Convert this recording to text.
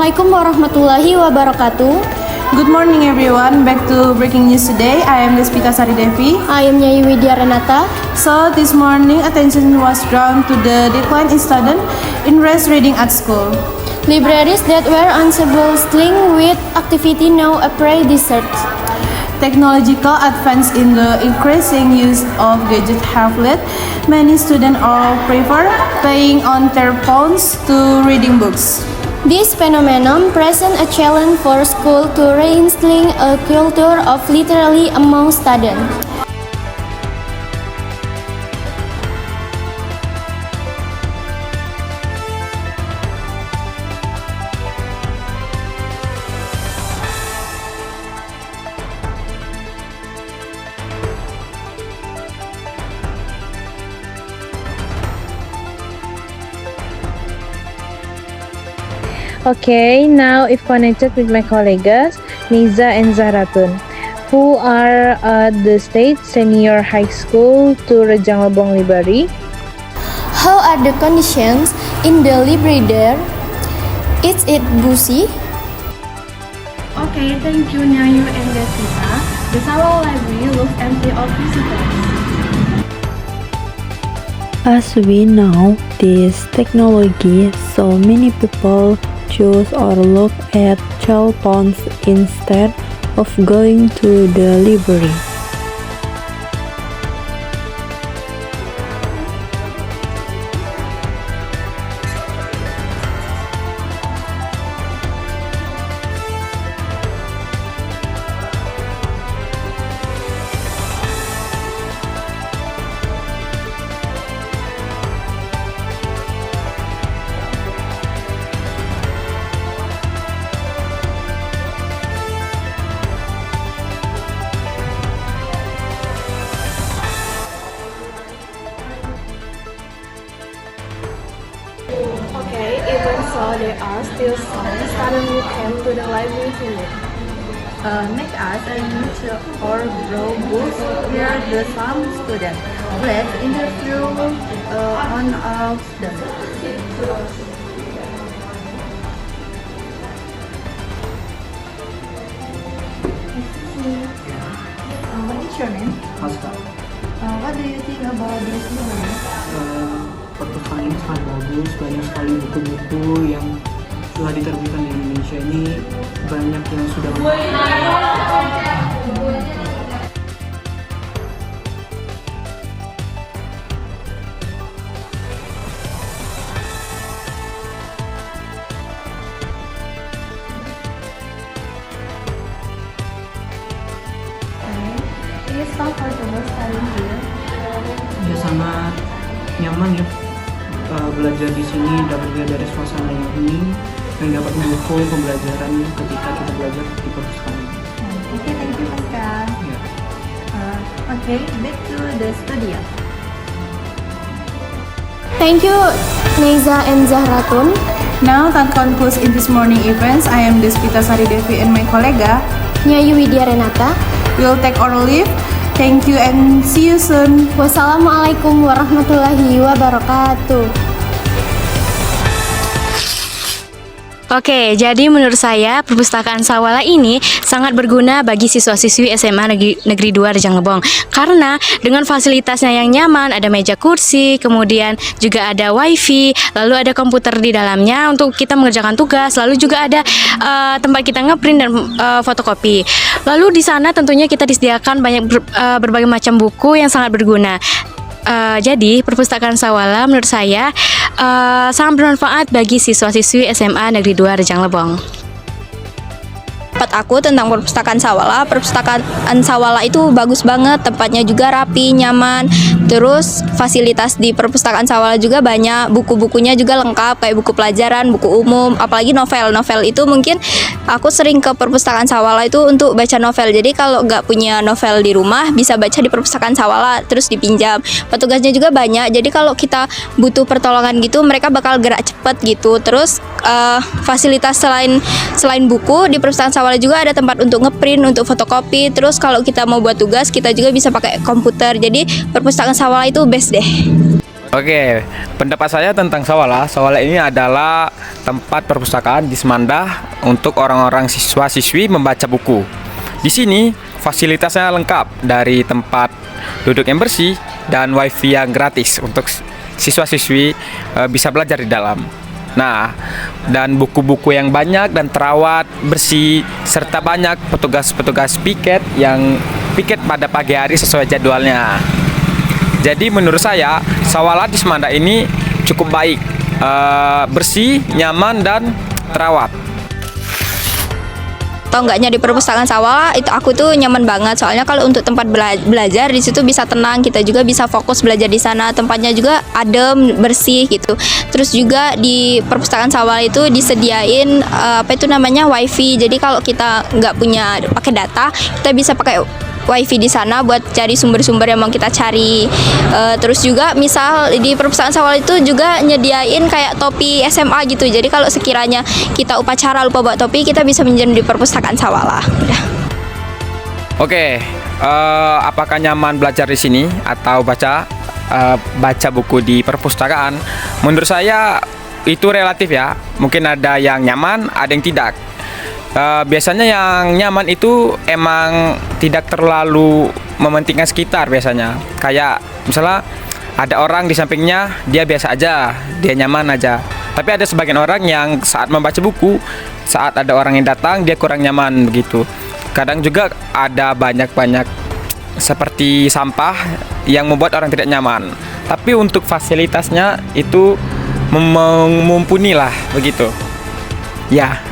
Assalamualaikum warahmatullahi wabarakatuh. Good morning everyone, back to breaking news today. I am Despita Sari Devi. I am Nyai Widya Renata. So this morning attention was drawn to the decline in student interest reading at school. Libraries that were once bustling with activity now appear deserted. Technological advance in the increasing use of gadgets have led many students all prefer playing on their phones to reading books. This phenomenon presents a challenge for schools to reinstilling a culture of literacy among students. Okay, now if connected with my colleagues, Niza and Zahratun, who are at the State Senior High School to Rejang Lebong Library. How are the conditions in the library there? Is it busy? Okay, thank you Nyayu and Desita. The Sawal Library looks empty of visitors. As we know, this technology, so many people choose or look at cell phones instead of going to the library. Okay, even so, there are still some students who came to the library to read. Make us a neutral or grow books. Here are the some students. Let's interview one of them. What is your name? Oscar. What do you think about this library? Perpustakaannya sangat bagus, banyak sekali buku-buku yang telah diterbitkan di Indonesia ini, banyak yang sudah It is comfortable studying here. ya sangat nyaman ya. Belajar di sini dapat dilihat dari suasana yang hening yang dapat mendukung pembelajaran ketika kita belajar di perpustakaan. Okay, thank you, Pascal. Ya. Okay, back to the studio. Thank you, Neza and Zahratun. Now that concludes in this morning events, I am Despita Sari Devi and my kolega Nyai Widya Renata. will take our leave. Thank you and see you soon. Wassalamualaikum warahmatullahi wabarakatuh. Oke, jadi menurut saya perpustakaan Sawala ini sangat berguna bagi siswa-siswi SMA Negeri 2 Rejang Lebong. Karena dengan fasilitasnya yang nyaman, ada meja kursi, kemudian juga ada wifi, lalu ada komputer di dalamnya untuk kita mengerjakan tugas, lalu juga ada tempat kita ngeprint dan fotokopi. Lalu di sana tentunya kita disediakan berbagai macam buku yang sangat berguna. Jadi perpustakaan Sawala menurut saya sangat bermanfaat bagi siswa-siswi SMA Negeri 2 Rejang Lebong. Pendapat aku tentang perpustakaan Sawala. Perpustakaan Sawala itu bagus banget, tempatnya juga rapi, nyaman. Terus fasilitas di perpustakaan Sawala juga banyak, buku-bukunya juga lengkap kayak buku pelajaran, buku umum, apalagi novel. Novel itu mungkin aku sering ke perpustakaan Sawala itu untuk baca novel. Jadi kalau nggak punya novel di rumah bisa baca di perpustakaan Sawala terus dipinjam. Petugasnya juga banyak. Jadi kalau kita butuh pertolongan gitu mereka bakal gerak cepat gitu. Terus fasilitas selain buku di perpustakaan Sawala juga ada tempat untuk ngeprint, untuk fotokopi. Terus kalau kita mau buat tugas kita juga bisa pakai komputer. Jadi perpustakaan Sawala itu best deh. Oke, pendapat saya tentang Sawala. Sawala ini adalah tempat perpustakaan di Semanda untuk orang-orang siswa-siswi membaca buku. Di sini fasilitasnya lengkap, dari tempat duduk yang bersih dan wifi yang gratis untuk siswa-siswi bisa belajar di dalam. Nah, dan buku-buku yang banyak dan terawat, bersih, serta banyak petugas-petugas piket yang piket pada pagi hari sesuai jadwalnya. Jadi menurut saya Sawala di Semanda ini cukup baik, bersih, nyaman, dan terawat. Atau enggaknya di perpustakaan Sawala itu aku tuh nyaman banget, soalnya kalau untuk tempat belajar di situ bisa tenang, kita juga bisa fokus belajar di sana, tempatnya juga adem, bersih gitu. Terus juga di perpustakaan Sawala itu disediain wifi, jadi kalau kita nggak punya pakai data, kita bisa pakai wifi di sana buat cari sumber-sumber yang mau kita cari. Terus juga misal di perpustakaan Sawala itu juga nyediain kayak topi SMA gitu. Jadi kalau sekiranya kita upacara lupa bawa topi, kita bisa minjem di perpustakaan Sawala. Udah. Oke, apakah nyaman belajar di sini atau baca buku di perpustakaan? Menurut saya itu relatif ya. Mungkin ada yang nyaman, ada yang tidak. Biasanya yang nyaman itu emang tidak terlalu mementingkan sekitar biasanya. Kayak misalnya ada orang di sampingnya, dia biasa aja, dia nyaman aja. Tapi ada sebagian orang yang saat membaca buku, saat ada orang yang datang, dia kurang nyaman begitu. Kadang juga ada banyak-banyak seperti sampah yang membuat orang tidak nyaman. Tapi untuk fasilitasnya itu mumpuni lah begitu. Ya.